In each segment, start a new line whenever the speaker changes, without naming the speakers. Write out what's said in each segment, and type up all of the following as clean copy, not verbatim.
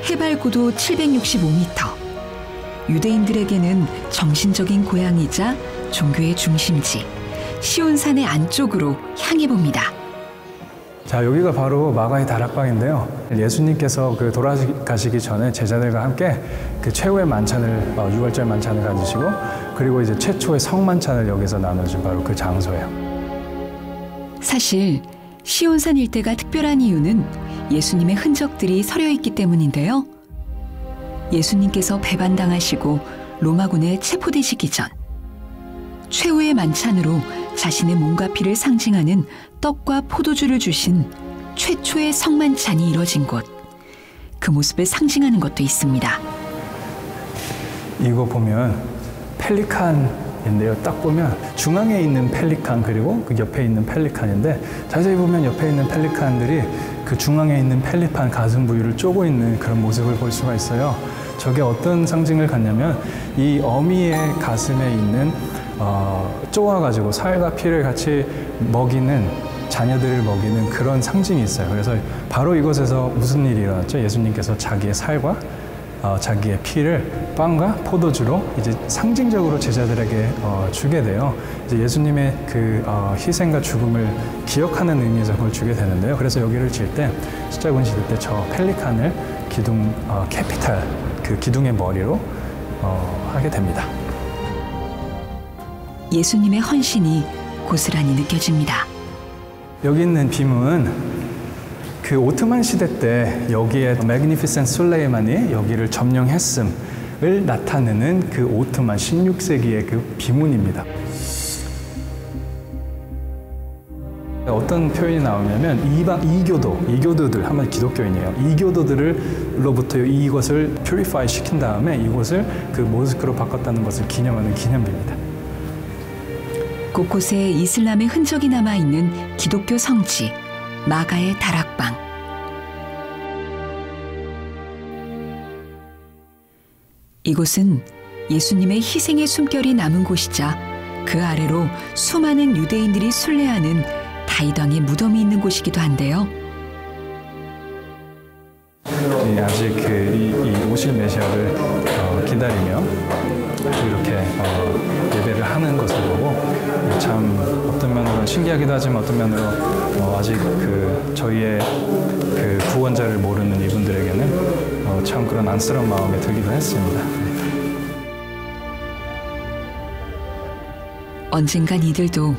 해발 고도 765m. 유대인들에게는 정신적인 고향이자 종교의 중심지 시온산의 안쪽으로 향해 봅니다.
자, 여기가 바로 마가의 다락방인데요. 예수님께서 돌아가시기 전에 제자들과 함께 그 최후의 만찬을, 유월절 만찬을 가지시고, 그리고 이제 최초의 성만찬을 여기서 나누신 바로 그 장소예요.
사실 시온산 일대가 특별한 이유는 예수님의 흔적들이 서려 있기 때문인데요. 예수님께서 배반당하시고 로마군에 체포되시기 전 최후의 만찬으로 자신의 몸과 피를 상징하는 떡과 포도주를 주신 최초의 성만찬이 이뤄진 곳. 그 모습을 상징하는 것도 있습니다.
이거 보면 펠리칸인데요. 딱 보면 중앙에 있는 펠리칸 그리고 그 옆에 있는 펠리칸인데, 자세히 보면 옆에 있는 펠리칸들이 그 중앙에 있는 펠리칸 가슴 부위를 쪼고 있는 그런 모습을 볼 수가 있어요. 저게 어떤 상징을 갖냐면 이 어미의 가슴에 있는 쪼아가지고 살과 피를 같이 먹이는, 자녀들을 먹이는 그런 상징이 있어요. 그래서 바로 이곳에서 무슨 일이 일어났죠? 예수님께서 자기의 살과 자기의 피를 빵과 포도주로 이제 상징적으로 제자들에게 주게 돼요. 이제 예수님의 그 희생과 죽음을 기억하는 의미에서 그걸 주게 되는데요. 그래서 여기를 질 때, 십자군 시대 때 저 펠리칸을 기둥 캐피탈, 그 기둥의 머리로 하게 됩니다.
예수님의 헌신이 고스란히 느껴집니다.
여기 있는 빔은 그 오트만 시대 때 여기에 매그니피센트 술레이만이 여기를 점령했음을 나타내는 그 오트만 16세기의 그 비문입니다. 어떤 표현이 나오냐면 이교도들, 한마디 기독교인이에요. 이교도들로부터 이것을 퓨리파이 시킨 다음에 이곳을 그 모스크로 바꿨다는 것을 기념하는 기념비입니다.
곳곳에 이슬람의 흔적이 남아있는 기독교 성지 마가의 다락방. 이곳은 예수님의 희생의 숨결이 남은 곳이자 그 아래로 수많은 유대인들이 순례하는 다윗 왕의 무덤이 있는 곳이기도 한데요.
아직 이 오실 메시아를 기다리며 이렇게 예배를 하는 것을 보고 참 어떤 면으로는 신기하기도 하지만 어떤 면으로 아직 저희의 그 구원자를 모르는 이분들에게는 참 그런 안쓰러운 마음이 들기도 했습니다.
언젠간 이들도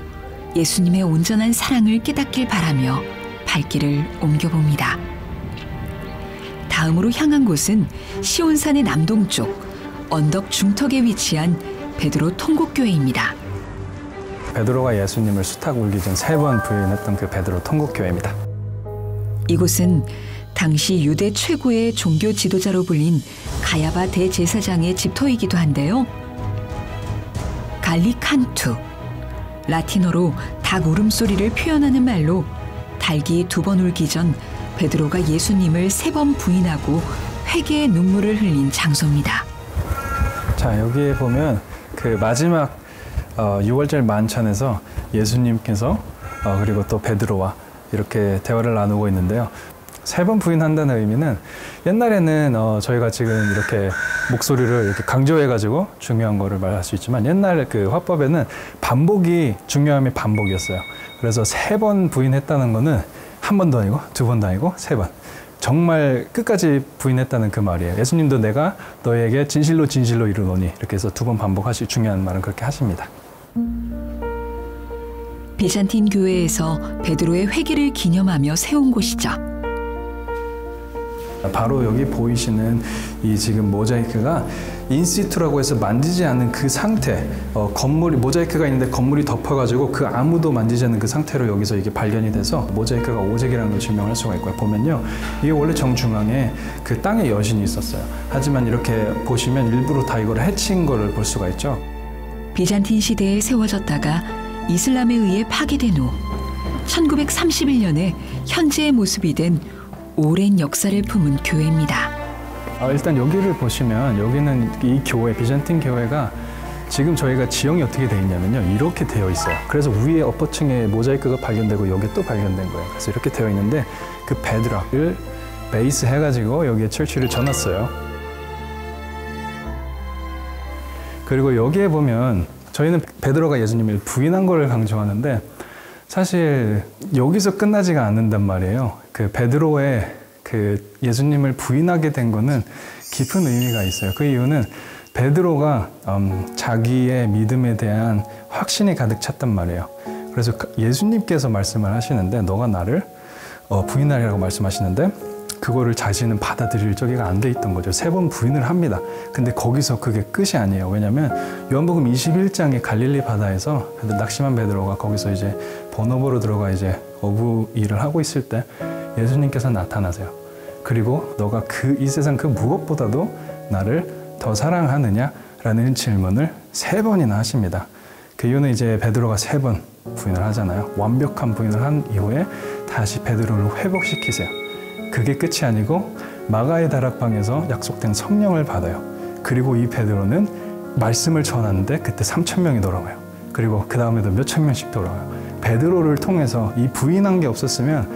예수님의 온전한 사랑을 깨닫길 바라며 발길을 옮겨봅니다. 다음으로 향한 곳은 시온산의 남동쪽 언덕 중턱에 위치한 베드로 통곡교회입니다.
베드로가 예수님을 수탉 울기 전 3번 부인했던 그 베드로 통곡교회입니다.
이곳은 당시 유대 최고의 종교 지도자로 불린 가야바 대제사장의 집터이기도 한데요. 갈리칸투, 라틴어로 닭 울음소리를 표현하는 말로 닭이 2번 울기 전 베드로가 예수님을 3번 부인하고 회개의 눈물을 흘린 장소입니다.
자, 여기에 보면 그 마지막 유월절 만찬에서 예수님께서 그리고 또 베드로와 이렇게 대화를 나누고 있는데요. 3번 부인한다는 의미는 옛날에는 저희가 지금 이렇게 목소리를 이렇게 강조해가지고 중요한 거를 말할 수 있지만 옛날 그 화법에는 반복이 중요함이 반복이었어요. 그래서 3번 부인했다는 거는 한 번도 아니고 2번도 아니고 3번. 정말 끝까지 부인했다는 그 말이에요. 예수님도 내가 너에게 진실로 진실로 이르노니 이렇게 해서 2번 반복하시 중요한 말은 그렇게 하십니다.
비잔틴 교회에서 베드로의 회개를 기념하며 세운 곳이죠.
바로 여기 보이시는 이 지금 모자이크가 인시투라고 해서 만지지 않는 그 상태, 건물이 모자이크가 있는데 건물이 덮어가지고 그 아무도 만지지 않는 그 상태로 여기서 이게 발견이 돼서 모자이크가 오색이라는 걸 증명할 수가 있고요. 보면요, 이게 원래 정중앙에 그 땅에 여신이 있었어요. 하지만 이렇게 보시면 일부러 다 이걸 해친 거를 볼 수가 있죠.
비잔틴 시대에 세워졌다가 이슬람에 의해 파괴된 후 1931년에 현재의 모습이 된 오랜 역사를 품은 교회입니다.
일단 여기를 보시면 여기는 이 교회, 비잔틴 교회가 지금 저희가 지형이 어떻게 되어 있냐면요, 이렇게 되어 있어요. 그래서 위에 엎어층에 모자이크가 발견되고 여기 또 발견된 거예요. 그래서 이렇게 되어 있는데 그 베드락을 베이스 해가지고 여기에 철치를 져놨어요. 그리고 여기에 보면 저희는 베드로가 예수님을 부인한 걸 강조하는데 사실 여기서 끝나지가 않는단 말이에요. 그 베드로의 그 예수님을 부인하게 된 거는 깊은 의미가 있어요. 그 이유는 베드로가 자기의 믿음에 대한 확신이 가득 찼단 말이에요. 그래서 예수님께서 말씀을 하시는데 너가 나를 부인하리라고 말씀하시는데 그거를 자신은 받아들일 적이가 안 돼 있던 거죠. 3번 부인을 합니다. 근데 거기서 그게 끝이 아니에요. 왜냐하면 요한복음 21장의 갈릴리 바다에서 낙심한 베드로가 거기서 이제 번호보로 들어가 이제 어부 일을 하고 있을 때 예수님께서 나타나세요. 그리고 너가 이 세상 그 무엇보다도 나를 더 사랑하느냐? 라는 질문을 3번이나 하십니다. 그 이유는 이제 베드로가 3번 부인을 하잖아요. 완벽한 부인을 한 이후에 다시 베드로를 회복시키세요. 그게 끝이 아니고 마가의 다락방에서 약속된 성령을 받아요. 그리고 이 베드로는 말씀을 전하는데 그때 3,000명이 돌아와요. 그리고 그 다음에도 몇천 명씩 돌아와요. 베드로를 통해서 이 부인한 게 없었으면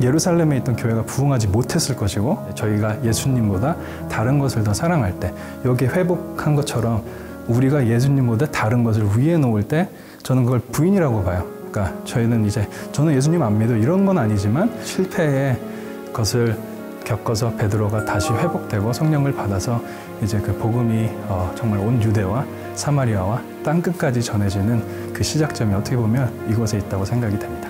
예루살렘에 있던 교회가 부흥하지 못했을 것이고 저희가 예수님보다 다른 것을 더 사랑할 때 여기 회복한 것처럼 우리가 예수님보다 다른 것을 위에 놓을 때 저는 그걸 부인이라고 봐요. 그러니까 저는 예수님 안 믿어 이런 건 아니지만 실패의 것을 겪어서 베드로가 다시 회복되고 성령을 받아서 이제 그 복음이 정말 온 유대와 사마리아와 땅끝까지 전해지는 그 시작점이 어떻게 보면 이곳에 있다고 생각이 됩니다.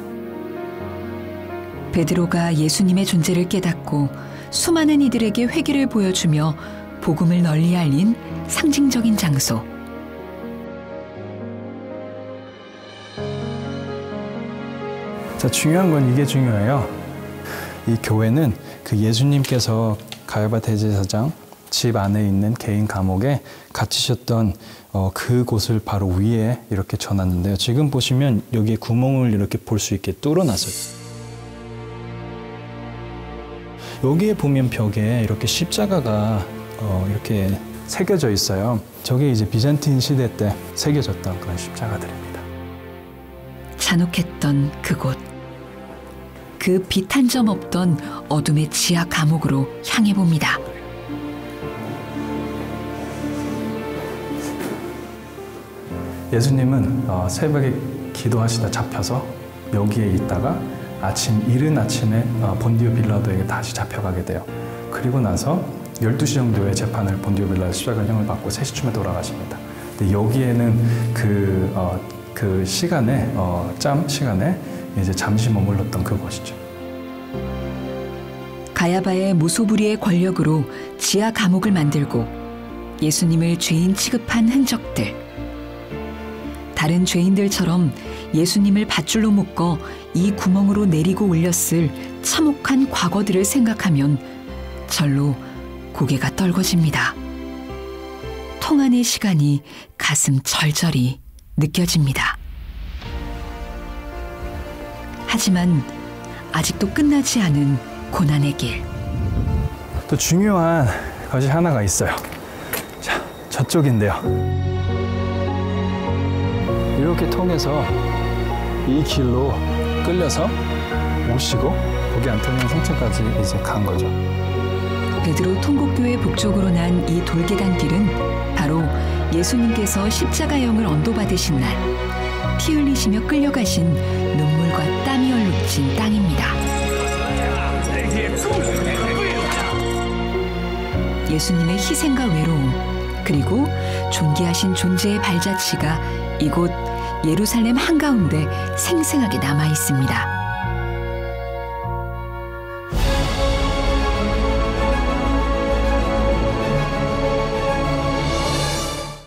베드로가 예수님의 존재를 깨닫고 수많은 이들에게 회개를 보여주며 복음을 널리 알린 상징적인 장소.
자, 중요한 건 이게 중요해요. 이 교회는 그 예수님께서 가야바 대제사장 집 안에 있는 개인 감옥에 갇히셨던 그곳을 바로 위에 이렇게 져놨는데요. 지금 보시면 여기에 구멍을 이렇게 볼 수 있게 뚫어놨어요. 여기에 보면 벽에 이렇게 십자가가 이렇게 새겨져 있어요. 저게 이제 비잔틴 시대 때 새겨졌던 그런 십자가들입니다.
잔혹했던 그곳. 그 빛 한 점 없던 어둠의 지하 감옥으로 향해 봅니다.
예수님은 새벽에 기도하시다 잡혀서 여기에 있다가 이른 아침에 본디오 빌라도에게 다시 잡혀가게 돼요. 그리고 나서 12시 정도의 재판을 본디오 빌라도 십자가형을 받고 3시쯤에 돌아가십니다. 근데 여기에는 그 시간에 짬 시간에 이제 잠시 머물렀던 그곳이죠.
가야바의 무소불위의 권력으로 지하 감옥을 만들고 예수님을 죄인 취급한 흔적들. 다른 죄인들처럼 예수님을 밧줄로 묶어 이 구멍으로 내리고 올렸을 참혹한 과거들을 생각하면 절로 고개가 떨궈집니다. 통한의 시간이 가슴 절절히 느껴집니다. 하지만 아직도 끝나지 않은 고난의 길.
또 중요한 것이 하나가 있어요. 자, 저쪽인데요. 이렇게 통해서 이 길로 끌려서 오시고 거기 안토니아 성처까지 이제 간 거죠.
베드로 통곡교회 북쪽으로 난 이 돌계단 길은 바로 예수님께서 십자가형을 언도받으신 날 피 흘리시며 끌려가신 눈물과 땀이 얼룩진 땅입니다. 예수님의 희생과 외로움 그리고 존귀하신 존재의 발자취가 이곳 예루살렘 한가운데 생생하게 남아 있습니다.